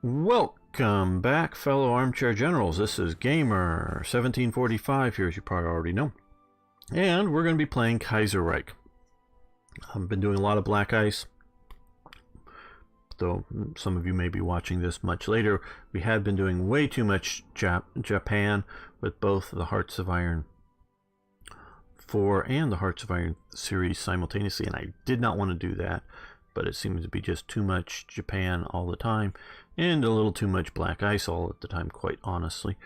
Welcome back, fellow armchair generals. This is Gamer 1745 here, as you probably already know. And we're going to be playing Kaiserreich. I've been doing a lot of Black Ice, though some of you may be watching this much later. We had been doing way too much Japan with both the Hearts of Iron 4 and the Hearts of Iron series simultaneously, and I did not want to do that, but it seems to be just too much Japan all the time and a little too much Black Ice all at the time, quite honestly.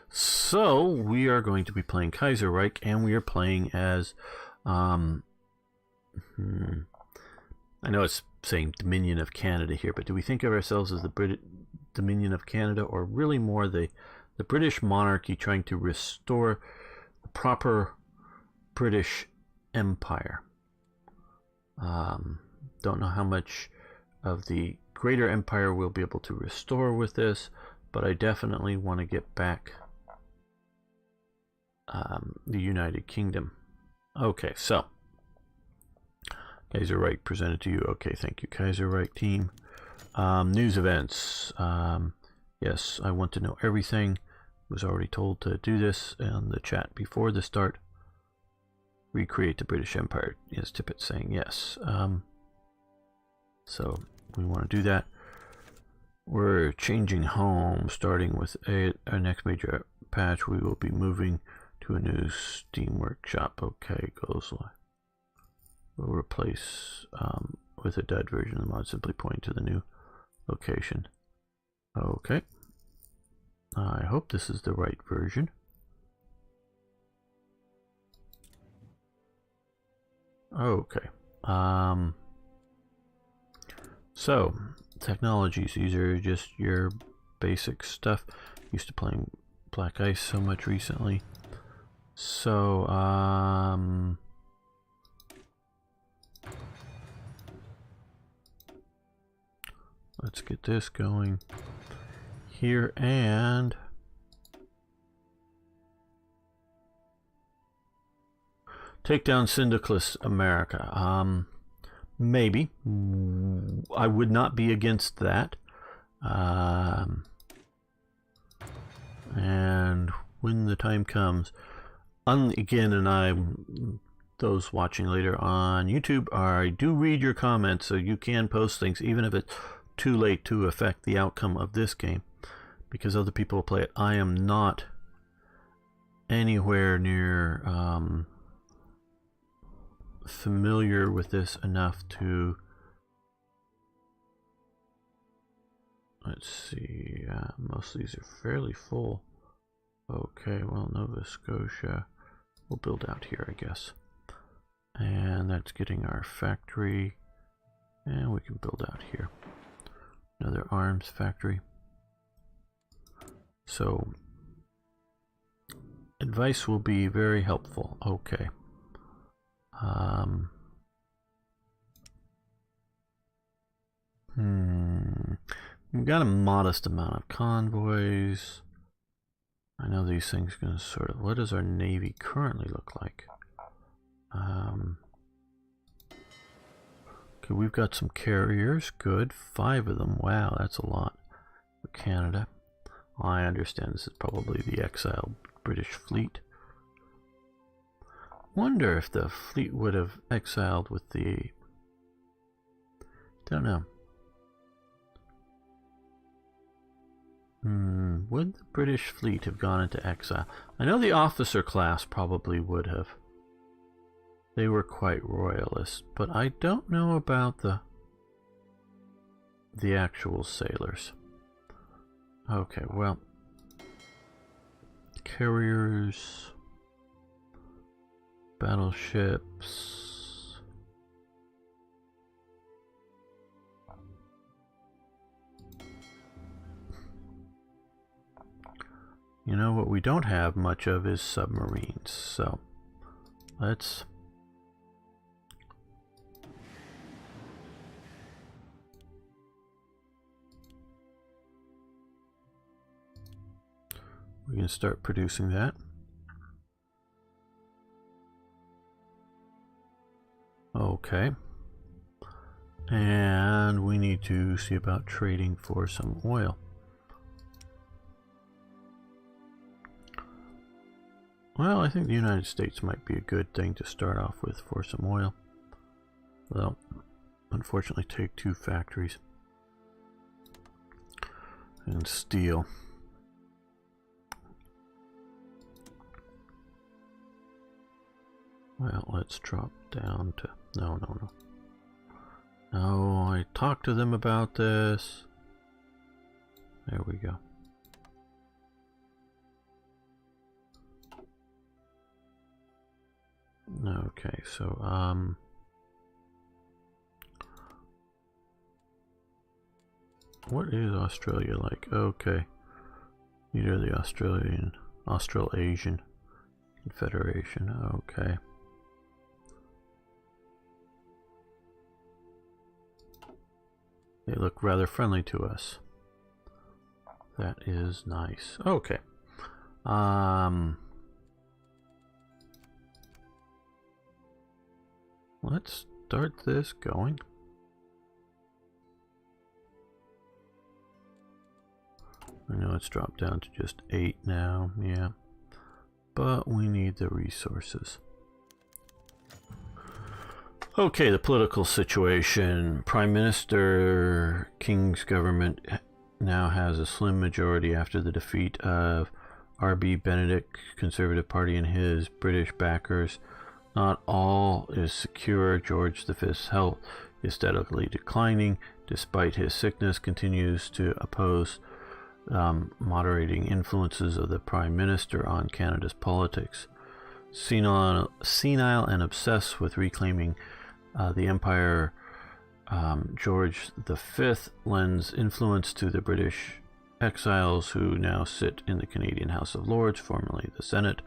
So we are going to be playing Kaiserreich, and we are playing as I know it's saying Dominion of Canada here, but do we think of ourselves as the British Dominion of Canada, or really more the British Monarchy trying to restore the proper British Empire? Don't know how much of the greater empire we'll be able to restore with this, but I definitely want to get back the United Kingdom. Okay, so Kaiserreich presented to you. Okay, thank you, Kaiserreich team. News events. Yes, I want to know everything. Was already told to do this in the chat before the start. Recreate the British Empire. Yes, Tippett saying yes. So we want to do that. We're changing home, starting with our next major patch. We will be moving to a new Steam workshop. Okay, goes live. We'll replace with a dead version of the mod, simply point to the new location. Okay. I hope this is the right version. Okay. So, technologies. These are just your basic stuff. Used to playing Black Ice so much recently. So, let's get this going here and take down Syndicalist America. Maybe. I would not be against that. And when the time comes, again, and those watching later on YouTube, I do read your comments, so you can post things, even if it's too late to affect the outcome of this game, because other people will play it. I am not anywhere near familiar with this enough to, let's see, most of these are fairly full. Okay, well, Nova Scotia, we'll build out here, I guess, and that's getting our factory, and we can build out here, another arms factory. So advice will be very helpful. Okay. We've got a modest amount of convoys. I know these things are going to sort of. What does our navy currently look like? Okay, we've got some carriers. Good, 5 of them. Wow, that's a lot for Canada. I understand this is probably the exiled British fleet. Wonder if the fleet would have exiled with the... Don't know. Would the British fleet have gone into exile? I know the officer class probably would have. They were quite royalist, but I don't know about the actual sailors. Okay, well, carriers, battleships. You know what we don't have much of is submarines, so let's we can start producing that. Okay. And we need to see about trading for some oil. Well, I think the United States might be a good thing to start off with for some oil. Well, unfortunately take 2 factories. And steel. Well, let's drop down to... No. No, I talked to them about this. There we go. Okay, so, what is Australia like? Okay. These are the Australasian Confederation. Okay. They look rather friendly to us. That is nice. Okay. Let's start this going. I know it's dropped down to just 8 now, yeah. But we need the resources. Okay, the political situation. Prime Minister King's government now has a slim majority after the defeat of R.B. Benedict Conservative Party and his British backers. Not all is secure. George V's health is steadily declining. Despite his sickness, continues to oppose moderating influences of the Prime Minister on Canada's politics. Senile and obsessed with reclaiming the empire, George V lends influence to the British exiles who now sit in the Canadian House of Lords, formerly the Senate.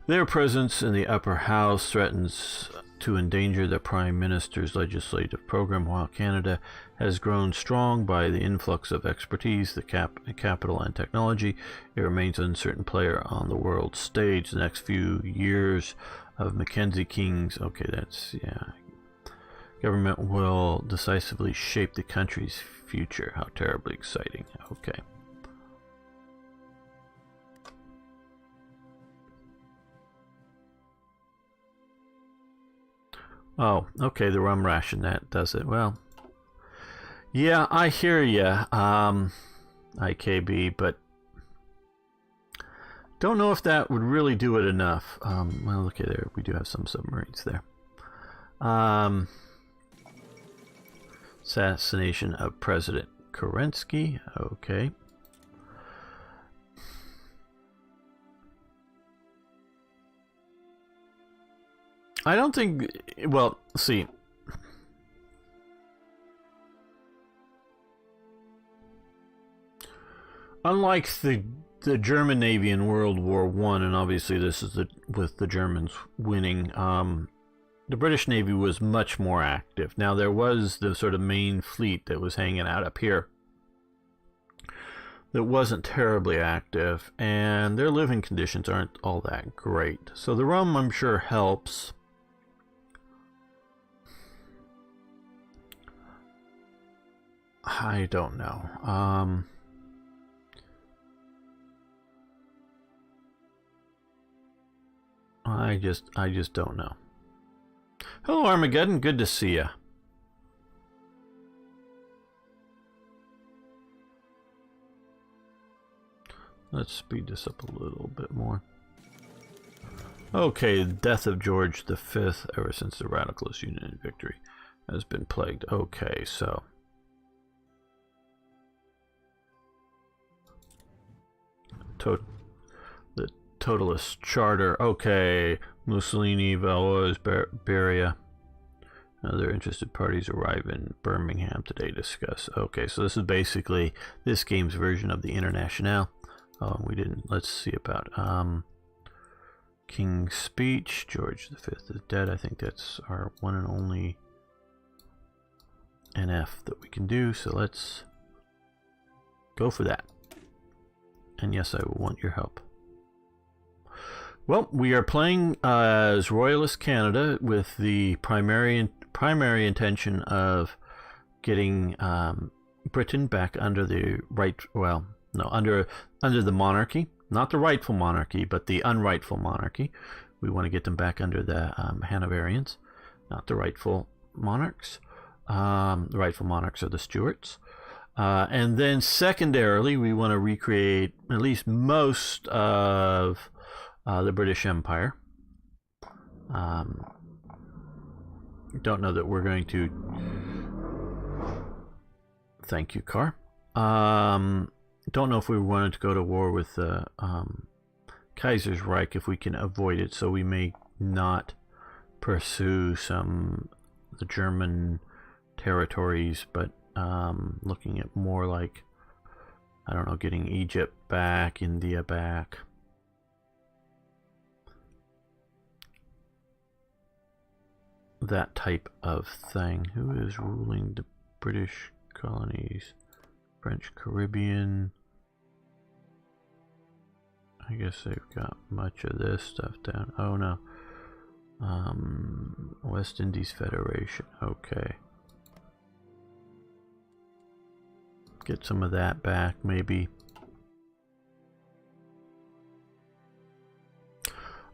Their presence in the upper house threatens to endanger the Prime Minister's legislative program, while Canada has grown strong by the influx of expertise, the capital, and technology. It remains an uncertain player on the world stage. The next few years of Mackenzie King's, government will decisively shape the country's future. How terribly exciting. Okay. Oh, okay, the rum ration, that does it. Well, yeah, I hear ya, IKB, but don't know if that would really do it enough. Well, okay, there, we do have some submarines there. Assassination of President Kerensky, okay. I don't think, well, see. Unlike the German Navy in World War I, and obviously this is with the Germans winning, the British Navy was much more active. Now, there was the sort of main fleet that was hanging out up here that wasn't terribly active, and their living conditions aren't all that great. So the rum, I'm sure, helps. I don't know. I just don't know. Hello, Armageddon. Good to see ya. Let's speed this up a little bit more. Okay, the death of George V, ever since the Radicalist Union victory, has been plagued. Okay, so the Totalist Charter. Okay, Mussolini, Valois, Beria. Other interested parties arrive in Birmingham today to discuss. Okay, so this is basically this game's version of the Internationale. Oh, we didn't. Let's see about King's speech. George V is dead. I think that's our one and only NF that we can do. So let's go for that. And yes, I will want your help. Well, we are playing as Royalist Canada with the primary intention of getting Britain back under the under the monarchy. not the rightful monarchy, but the unrightful monarchy. We want to get them back under the Hanoverians, not the rightful monarchs. The rightful monarchs are the Stuarts. And then secondarily, we want to recreate at least most of the British Empire. Don't know that we're going to... Thank you, Carr. Don't know if we wanted to go to war with the Kaiserreich if we can avoid it, so we may not pursue the German territories, but looking at more like, I don't know, getting Egypt back, India back. That type of thing. Who is ruling the British colonies? French Caribbean. I guess they've got much of this stuff down. Oh no. West Indies Federation. Okay. Get some of that back, maybe.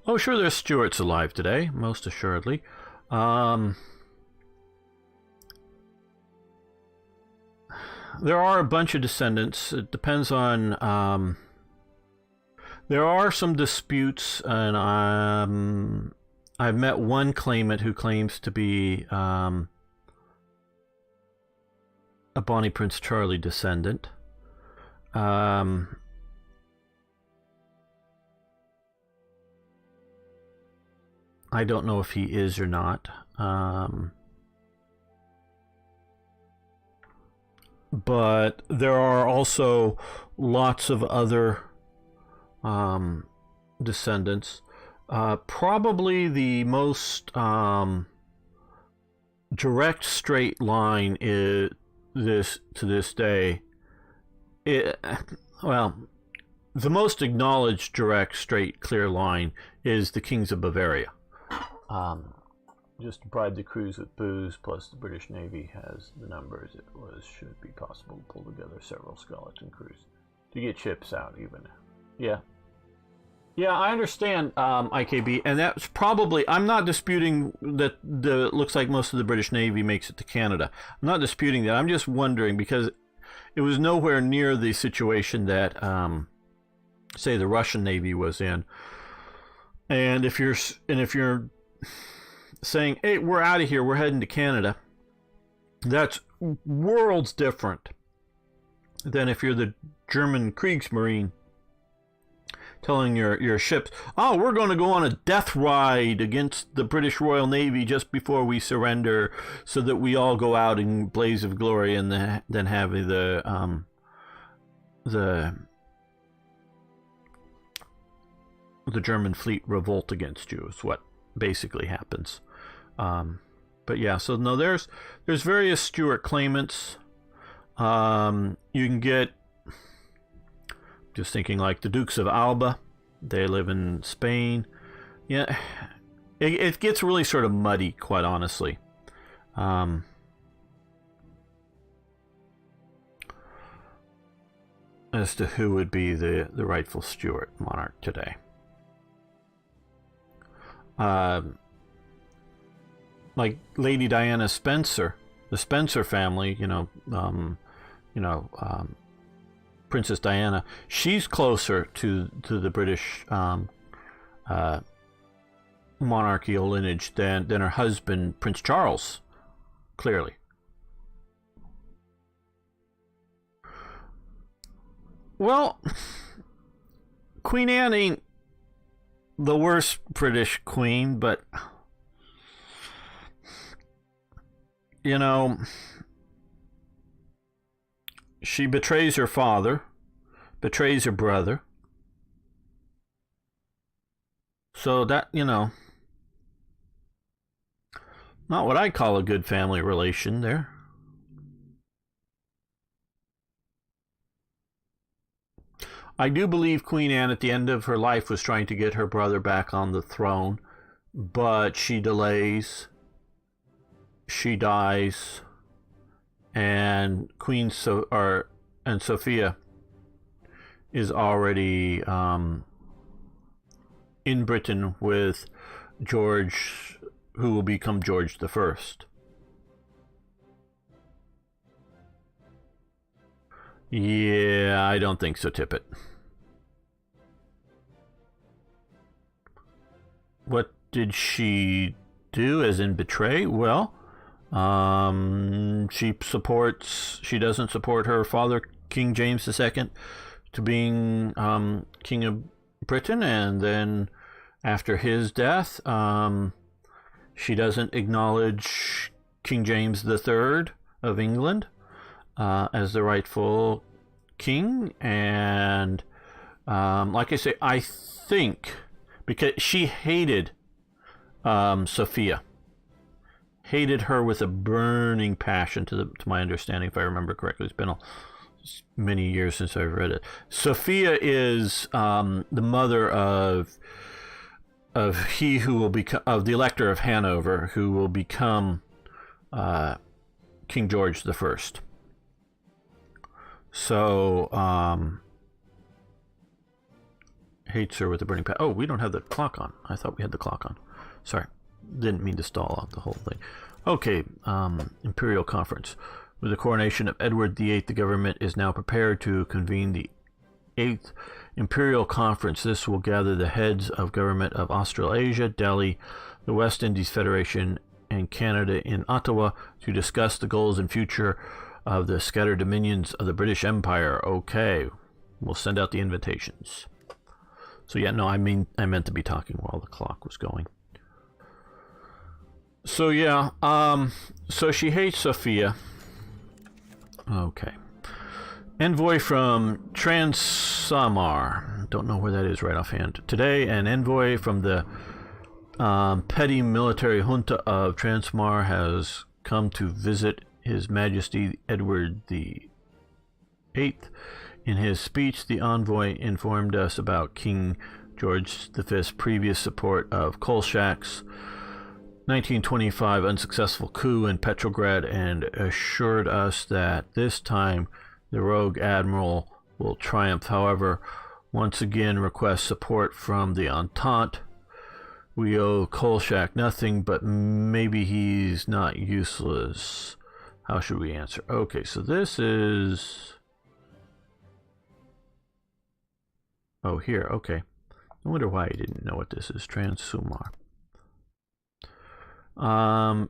Oh, sure, there's Stuarts alive today, most assuredly. There are a bunch of descendants. It depends on... there are some disputes, and I've met one claimant who claims to be a Bonnie Prince Charlie descendant. I don't know if he is or not. But there are also lots of other descendants. Probably the most direct straight line is to this day. Well, the most acknowledged direct straight clear line is the Kings of Bavaria. Just to bribe the crews with booze, plus the British Navy has the numbers. Should be possible to pull together several skeleton crews to get ships out even. Yeah, I understand, IKB, and that's probably, I'm not disputing that looks like most of the British Navy makes it to Canada. I'm not disputing that. I'm just wondering, because it was nowhere near the situation that, say, the Russian Navy was in. And if you're saying, hey, we're out of here, we're heading to Canada, that's worlds different than if you're the German Kriegsmarine telling your ships, oh, we're going to go on a death ride against the British Royal Navy just before we surrender, so that we all go out in blaze of glory, and then have the German fleet revolt against you is what basically happens. But yeah, so no, there's various Stuart claimants. You can get, just thinking like the Dukes of Alba, they live in Spain. Yeah, it gets really sort of muddy, quite honestly. As to who would be the rightful Stuart monarch today. Like Lady Diana Spencer, the Spencer family, Princess Diana, she's closer to the British monarchical lineage than her husband, Prince Charles, clearly. Well, Queen Anne ain't the worst British queen, but she betrays her father, betrays her brother. So that, not what I call a good family relation there. I do believe Queen Anne at the end of her life was trying to get her brother back on the throne, but she delays, she dies, and Sophia is already in Britain with George, who will become George the First. Yeah, I don't think so, Tippett. What did she do, as in betray? Well, she doesn't support her father, King James II, to being King of Britain, and then after his death, she doesn't acknowledge King James III of England as the rightful king. And like I say, I think because she hated Sophia, hated her with a burning passion, to my understanding, if I remember correctly. It's been many years since I've read it. Sophia is the mother of he who will become, of the Elector of Hanover, who will become King George the First. So hates her with a burning passion. Oh, we don't have the clock on. I thought we had the clock on. Sorry, didn't mean to stall out the whole thing. Okay, Imperial Conference. With the coronation of Edward VIII, the government is now prepared to convene the 8th Imperial Conference. This will gather the heads of government of Australasia, Delhi, the West Indies Federation, and Canada in Ottawa to discuss the goals and future of the scattered dominions of the British Empire. Okay, we'll send out the invitations. So yeah, no, I meant to be talking while the clock was going. So yeah, so she hates Sophia. Okay. Envoy from Transmar. Don't know where that is right offhand. Today, an envoy from the petty military junta of Transmar has come to visit His Majesty Edward the Eighth. In his speech, the envoy informed us about King George V's previous support of Kolchak's 1925 unsuccessful coup in Petrograd, and assured us that this time the rogue admiral will triumph. However, once again requests support from the Entente. We owe Kolchak nothing, but maybe he's not useless. How should we answer? Okay, so this is... Oh, here, okay. I wonder why I didn't know what this is. Transmar.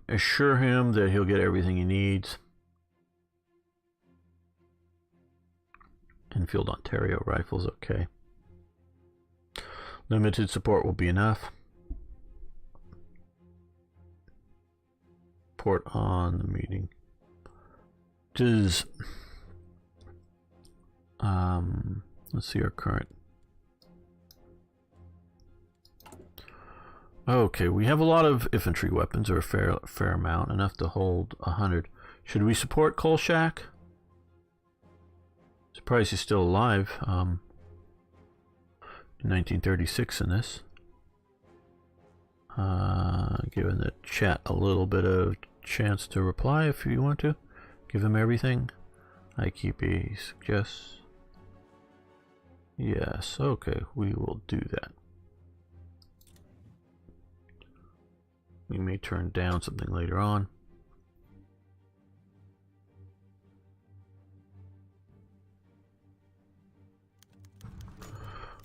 Assure him that he'll get everything he needs. Enfield, Ontario rifles, okay. Limited support will be enough. Report on the meeting. Does let's see our current. Okay, we have a lot of infantry weapons, or a fair amount, enough to hold 100. Should we support Kolchak? Surprised he's still alive. In 1936 in this. Giving the chat a little bit of chance to reply if you want to. Give him everything. IKP suggests. Yes, okay, we will do that. We may turn down something later on.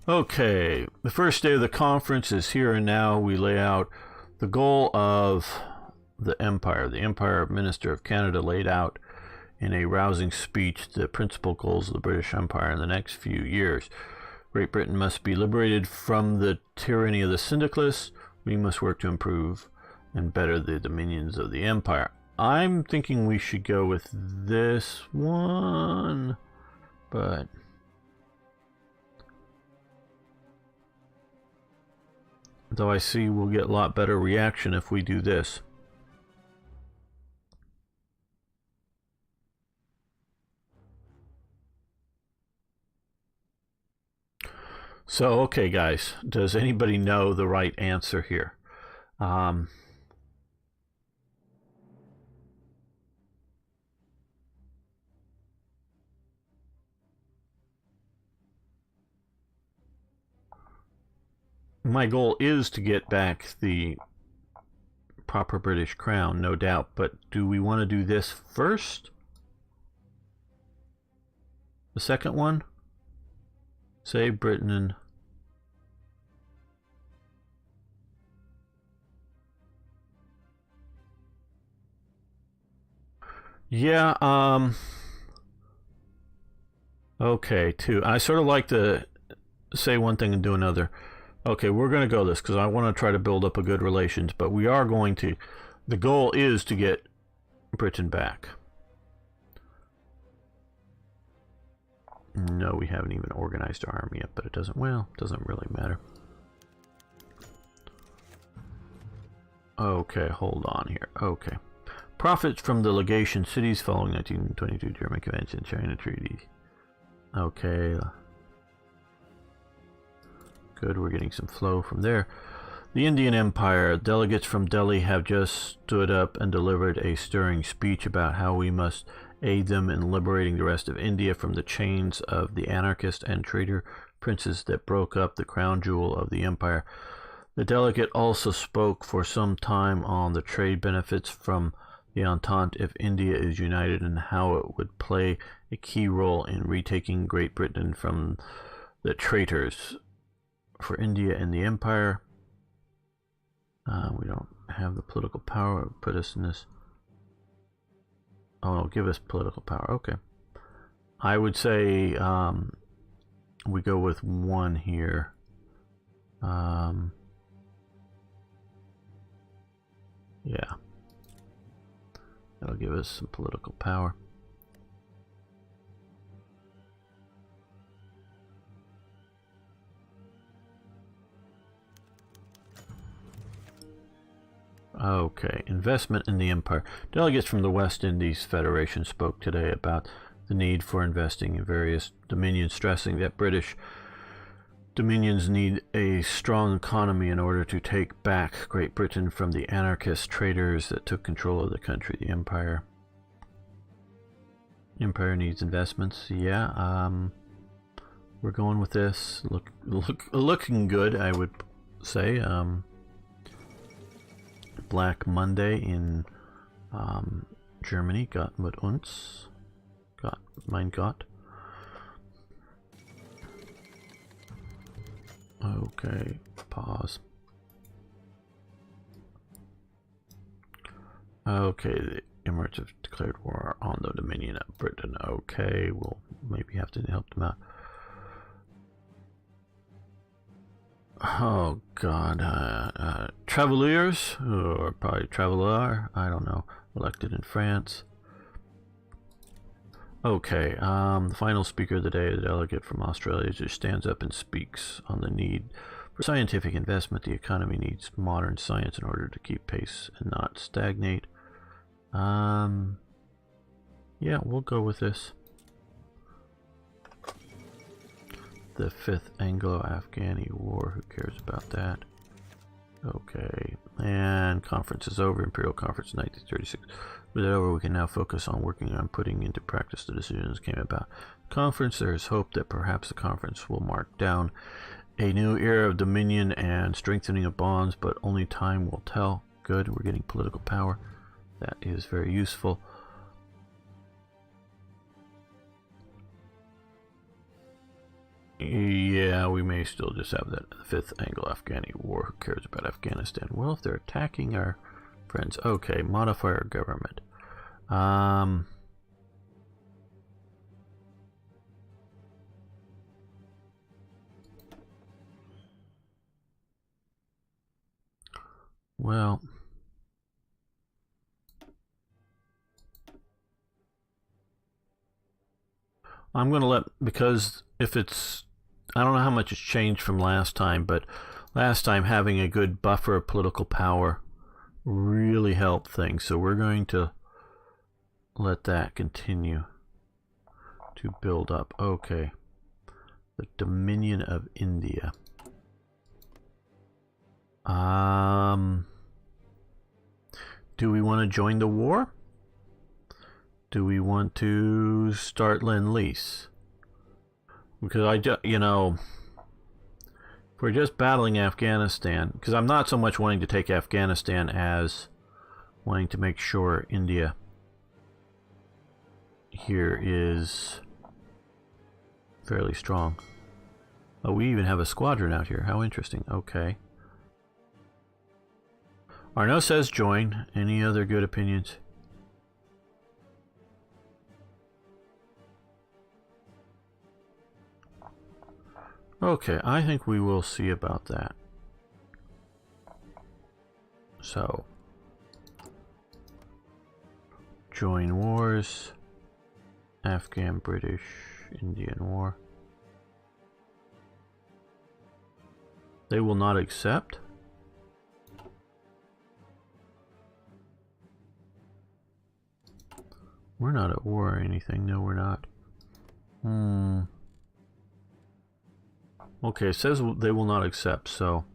Okay, the first day of the conference is here and now. We lay out the goal of the Empire. The Empire Minister of Canada laid out in a rousing speech the principal goals of the British Empire in the next few years. Great Britain must be liberated from the tyranny of the syndicalists. We must work to improve and better the dominions of the Empire. I'm thinking we should go with this one, but though I see we'll get a lot better reaction if we do this. So, okay guys, does anybody know the right answer here? My goal is to get back the proper British crown, no doubt, but do we want to do this first? The second one? Save Britain and... Yeah, okay, two. I sort of like to say one thing and do another. Okay, we're going to go this because I want to try to build up a good relations, but we are going to... The goal is to get Britain back. No, we haven't even organized our army yet, but it doesn't... Well, it doesn't really matter. Okay, hold on here. Okay. Profits from the legation cities following 1922 German Convention, China Treaty. Okay. Good, we're getting some flow from there. The Indian Empire. Delegates from Delhi have just stood up and delivered a stirring speech about how we must aid them in liberating the rest of India from the chains of the anarchist and traitor princes that broke up the crown jewel of the empire. The delegate also spoke for some time on the trade benefits from the Entente if India is united and how it would play a key role in retaking Great Britain from the traitors. For India and the empire, we don't have the political power to put us in this. Oh no, give us political power. Okay. I would say we go with one here. Yeah. That'll give us some political power. Okay, investment in the empire. Delegates from the West Indies Federation spoke today about the need for investing in various dominions, stressing that British dominions need a strong economy in order to take back Great Britain from the anarchist traitors that took control of the country. The empire needs investments. Yeah, we're going with this. Looking good, I would say. Black Monday in Germany. Gott mit uns. Gott, mein Gott. Okay, pause. Okay, the Emirates have declared war on the Dominion of Britain. Okay, we'll maybe have to help them out. Oh god, Travelers, or probably Traveler, I don't know, elected in France. Okay, the final speaker of the day, the delegate from Australia, just stands up and speaks on the need for scientific investment. The economy needs modern science in order to keep pace and not stagnate. Yeah, we'll go with this. The 5th Anglo-Afghani War, who cares about that? Okay, and conference is over. Imperial Conference 1936. With it over, we can now focus on working on putting into practice the decisions that came about. Conference, there is hope that perhaps the conference will mark down a new era of dominion and strengthening of bonds, but only time will tell. Good, we're getting political power. That is very useful. Yeah, we may still just have that 5th Anglo-Afghani War. Who cares about Afghanistan? Well, if they're attacking our friends. Okay, modify our government. Well, I'm going to let, because if it's, I don't know how much it's changed from last time, but last time having a good buffer of political power really helped things. So we're going to let that continue to build up. Okay. The Dominion of India. Do we want to join the war? Do we want to start Lend-Lease? Because if If we're just battling Afghanistan, because I'm not so much wanting to take Afghanistan as wanting to make sure India here is fairly strong. Oh, we even have a squadron out here. How interesting. Okay. Arnaud says join. Any other good opinions? Okay, I think we will see about that. So, join wars, Afghan, British, Indian war. They will not accept. We're not at war or anything. No, we're not. Okay, it says they will not accept, so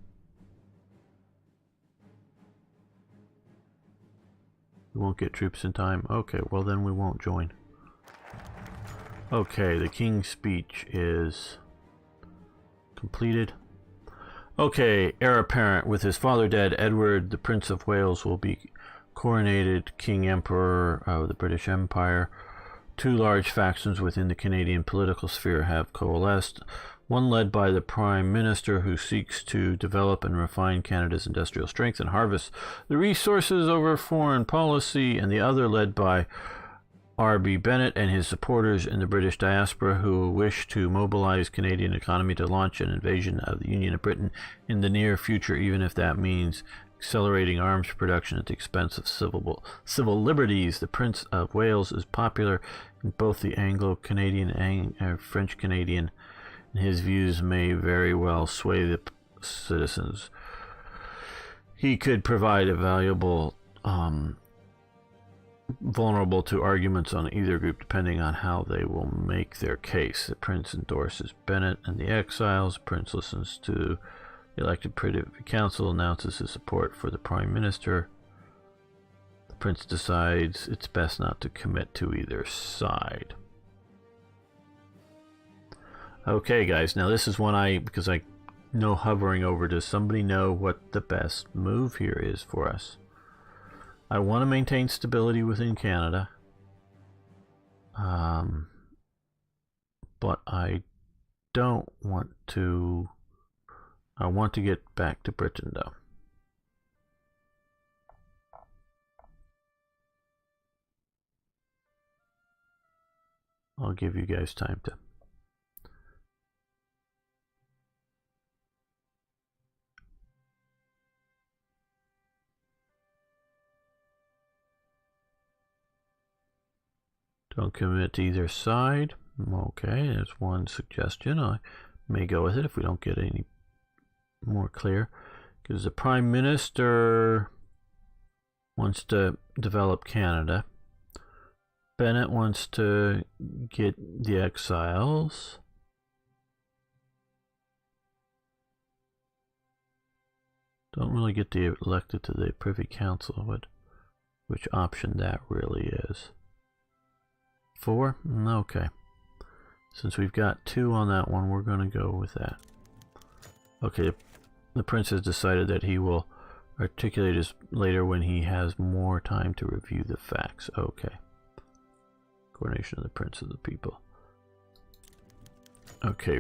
we won't get troops in time. Okay, well then we won't join. Okay, the king's speech is completed. Okay, heir apparent. With his father dead, Edward, the Prince of Wales, will be coronated King Emperor of the British Empire. Two large factions within the Canadian political sphere have coalesced. One led by the Prime Minister, who seeks to develop and refine Canada's industrial strength and harvest the resources over foreign policy, and the other led by R.B. Bennett and his supporters in the British diaspora, who wish to mobilize Canadian economy to launch an invasion of the Union of Britain in the near future, even if that means accelerating arms production at the expense of civil liberties. The Prince of Wales is popular in both the Anglo-Canadian and French-Canadian, and his views may very well sway the citizens. He could provide a valuable vulnerable to arguments on either group depending on how they will make their case. The Prince endorses Bennett and the exiles. The Prince listens to the elected Privy Council, announces his support for the Prime Minister. The Prince decides it's best not to commit to either side. Okay, guys, now this is one because I know hovering over, does somebody know what the best move here is for us? I want to maintain stability within Canada, but I don't want to. I want to get back to Britain, though. I'll give you guys time to. Don't commit to either side. Okay, there's one suggestion. I may go with it if we don't get any more clear. Because the Prime Minister wants to develop Canada. Bennett wants to get the exiles. Don't really get the elected to the Privy Council. Which option that really is. 4? Okay. Since we've got 2 on that one, we're going to go with that. Okay, the Prince has decided that he will articulate his later when he has more time to review the facts. Okay. Coronation of the Prince of the People. Okay,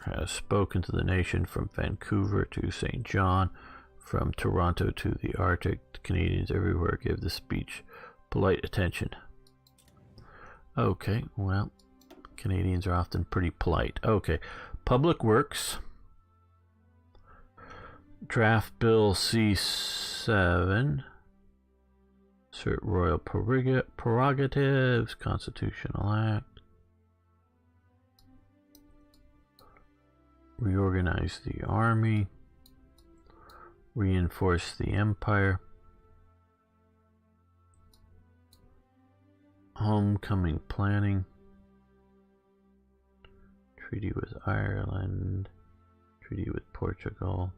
has spoken to the nation from Vancouver to St. John, from Toronto to the Arctic. The Canadians everywhere give the speech polite attention. Okay, well, Canadians are often pretty polite. Okay, Public Works. Draft Bill C7. Assert royal prerogatives. Constitutional Act. Reorganize the army. Reinforce the empire. Homecoming planning. Treaty with Ireland. Treaty with Portugal.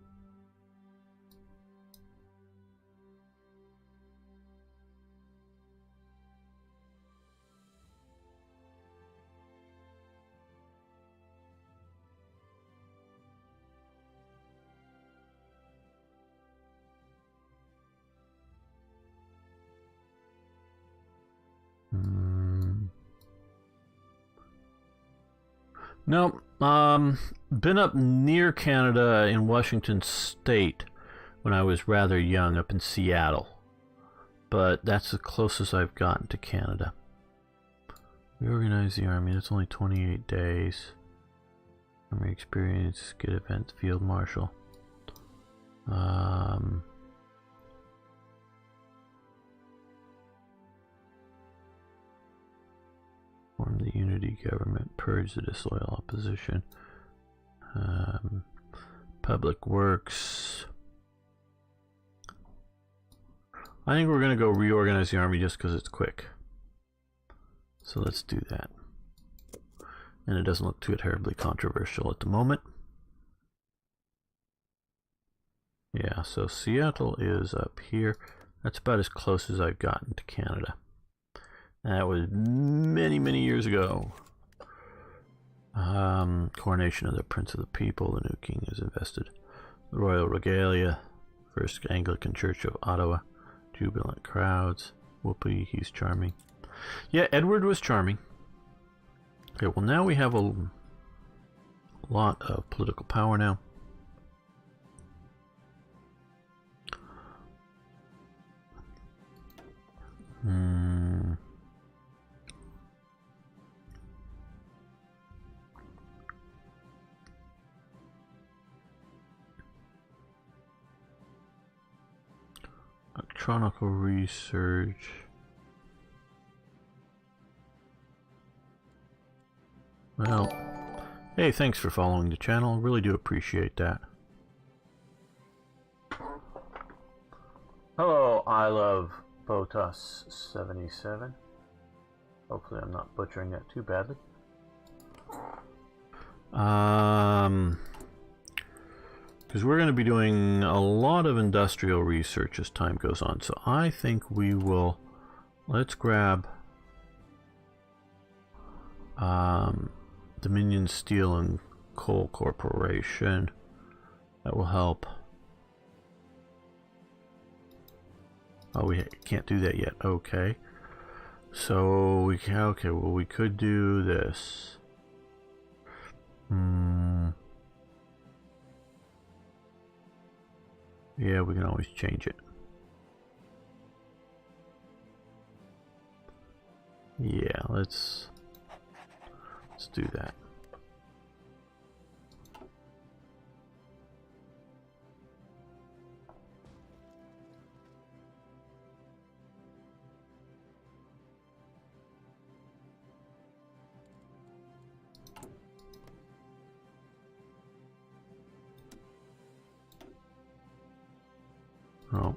No, been up near Canada in Washington State when I was rather young, up in Seattle. But that's the closest I've gotten to Canada. Reorganize the army. That's only 28 days. Army experience, get event, field marshal. Form the unity government, purge the disloyal opposition. Public works. I think we're going to go reorganize the army just because it's quick. So let's do that. And it doesn't look too terribly controversial at the moment. Yeah, so Seattle is up here. That's about as close as I've gotten to Canada. That was many, many years ago. Coronation of the Prince of the People. The new king is invested. The Royal Regalia. First Anglican Church of Ottawa. Jubilant crowds. Whoopee, he's charming. Yeah, Edward was charming. Okay, well now we have a lot of political power now. Electronical research. Well, hey, thanks for following the channel. Really do appreciate that. Hello, I love Botas77. Hopefully I'm not butchering that too badly. Because we're going to be doing a lot of industrial research as time goes on. So I think we will, let's grab Dominion Steel and Coal Corporation. That will help. Oh, we can't do that yet. Okay. So we can, okay, well we could do this. Yeah, we can always change it. Yeah, let's do that. Oh.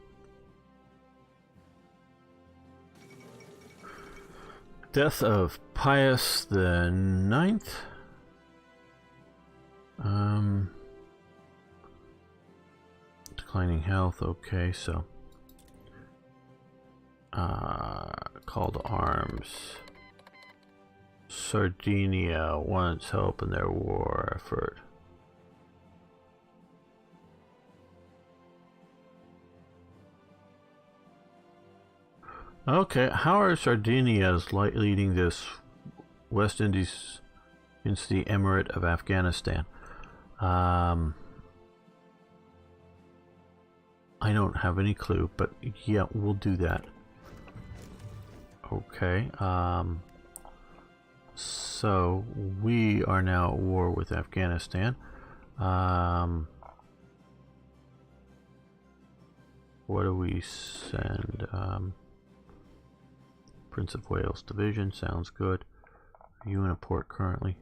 Death of Pius the Ninth. Declining health. Okay, so call to arms. Sardinia wants help in their war effort. Okay, how are Sardinia's leading this West Indies against the Emirate of Afghanistan? I don't have any clue, but yeah, we'll do that. Okay, so we are now at war with Afghanistan. What do we send? Prince of Wales Division, sounds good. Are you in a port currently?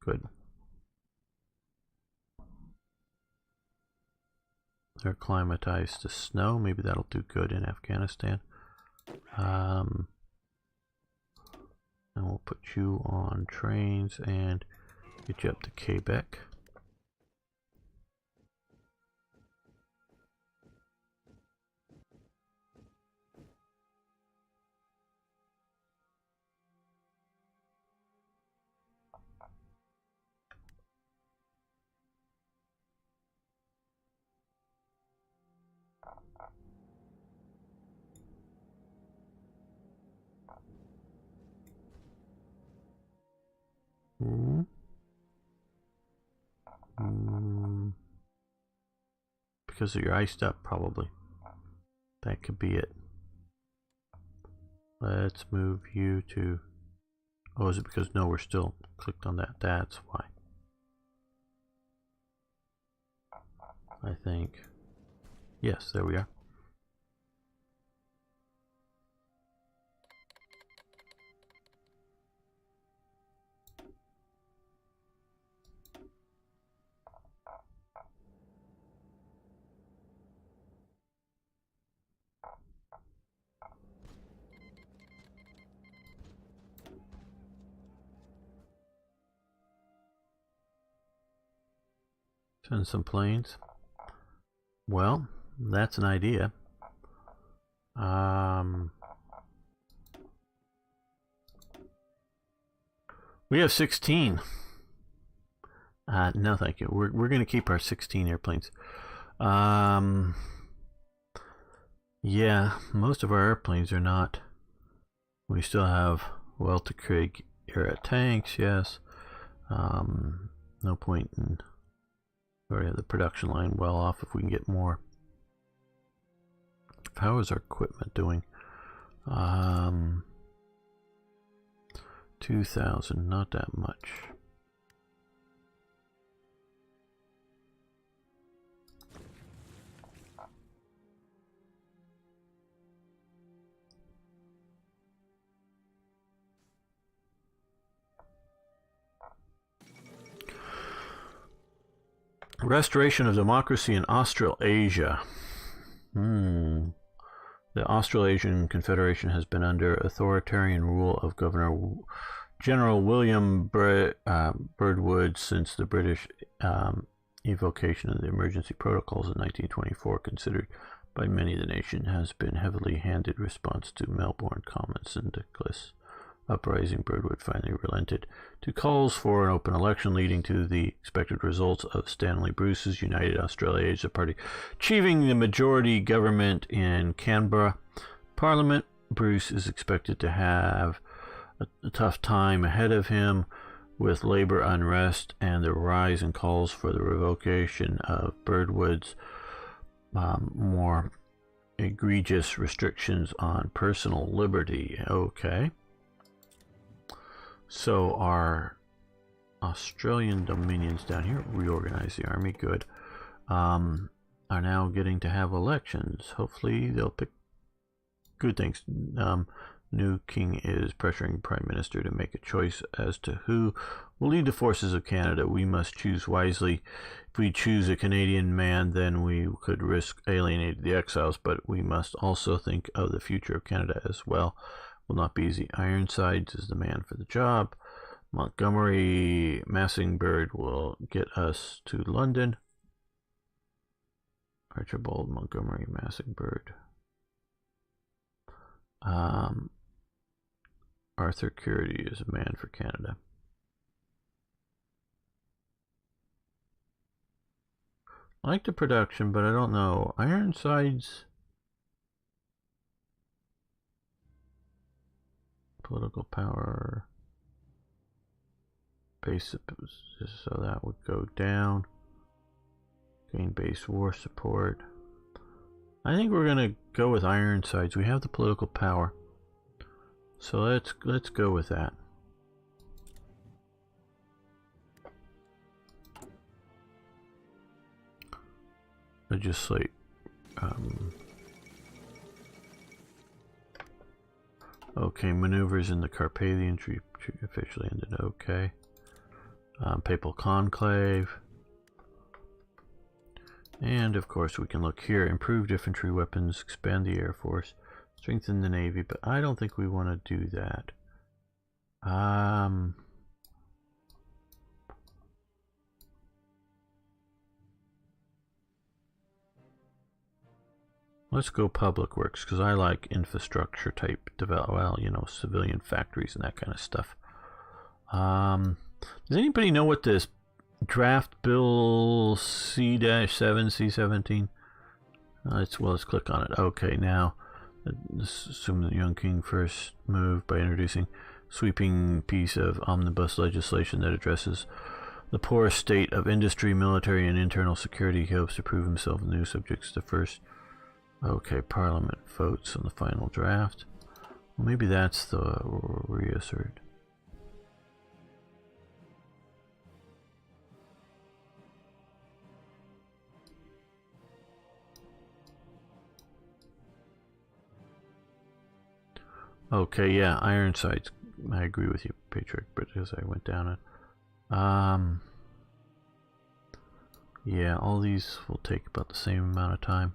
Good. They're acclimatized to snow. Maybe that'll do good in Afghanistan. And we'll put you on trains and get you up to Quebec. Because you're iced up, probably. That could be it. Let's move you to... Oh, is it because... No, we're still clicked on that. That's why. I think. Yes, there we are. Send some planes. Well, that's an idea. We have 16. No, thank you. We're going to keep our 16 airplanes. Yeah, most of our airplanes are not. We still have Weltkrieg era tanks, yes. No point in... We already have the production line well off if we can get more. How is our equipment doing? 2,000, not that much. Restoration of democracy in Australasia. The Australasian Confederation has been under authoritarian rule of Governor General William Birdwood since the British evocation of the emergency protocols in 1924, considered by many the nation has been heavily handed response to Melbourne Common Syndicalist uprising. Birdwood finally relented to calls for an open election, leading to the expected results of Stanley Bruce's United Australasia Party achieving the majority government in Canberra Parliament. Bruce is expected to have a tough time ahead of him with labor unrest and the rise in calls for the revocation of Birdwood's more egregious restrictions on personal liberty. Okay. So our Australian dominions down here, reorganize the army, good, are now getting to have elections. Hopefully they'll pick good things. New king is pressuring Prime Minister to make a choice as to who will lead the forces of Canada. We must choose wisely. If we choose a Canadian man, then we could risk alienating the exiles, but we must also think of the future of Canada as well. Will not be easy. Ironsides is the man for the job. Montgomery Massingbird will get us to London. Archibald Montgomery Massingbird. Arthur Curdy is a man for Canada. I like the production, but I don't know. Ironsides... Political power, base, so that would go down. Gain base war support. I think we're gonna go with Ironsides. We have the political power, so let's go with that. Legislate. Okay, maneuvers in the Carpathian officially ended. Okay. Papal Conclave. And of course we can look here. Improved infantry weapons, expand the Air Force, strengthen the Navy, but I don't think we want to do that. Let's go public works, because I like infrastructure type development, well, you know, civilian factories and that kind of stuff. Does anybody know what this draft bill C-7, C-17? Let's click on it. Okay, now, let's assume the young king first moved by introducing sweeping piece of omnibus legislation that addresses the poor state of industry, military, and internal security. He hopes to prove himself new subjects to first. Okay, Parliament votes on the final draft. Well, maybe that's the reassert. Okay, yeah, Ironsides. I agree with you, Patriarch, but as I went down it. Yeah, all these will take about the same amount of time.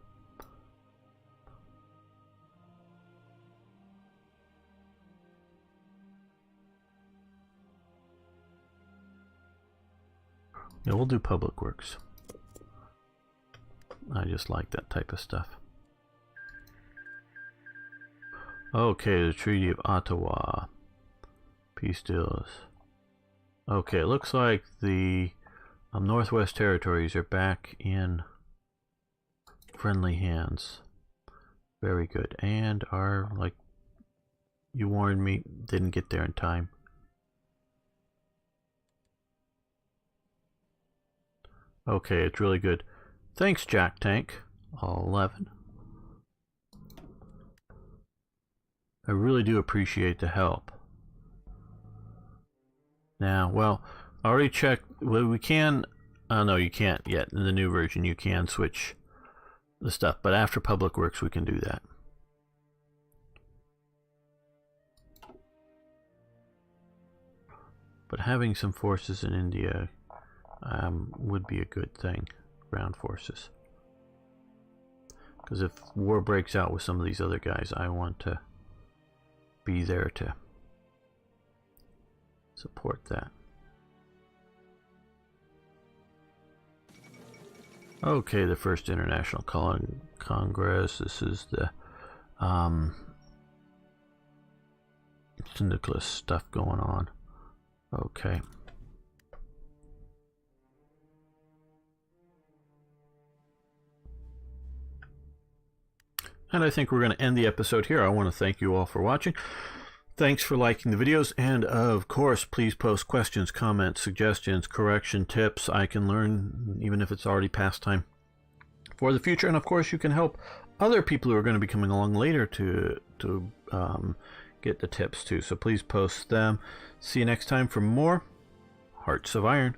Yeah, we'll do public works. I just like that type of stuff. Okay, the Treaty of Ottawa. Peace deals. Okay, it looks like the Northwest Territories are back in friendly hands. Very good. And are, like you warned me, didn't get there in time. Okay, it's really good. Thanks, Jack Tank. 11. I really do appreciate the help. Now, well, I already checked. Well, we can. No, you can't yet. In the new version, you can switch the stuff, but after Public Works, we can do that. But having some forces in India would be a good thing. Ground forces. Because if war breaks out with some of these other guys, I want to be there to support that. Okay, the first International Congress. This is the syndicalist stuff going on. Okay. And I think we're going to end the episode here. I want to thank you all for watching. Thanks for liking the videos, and of course, please post questions, comments, suggestions, correction, tips. I can learn, even if it's already past time, for the future. And of course, you can help other people who are going to be coming along later to get the tips too. So please post them. See you next time for more Hearts of Iron.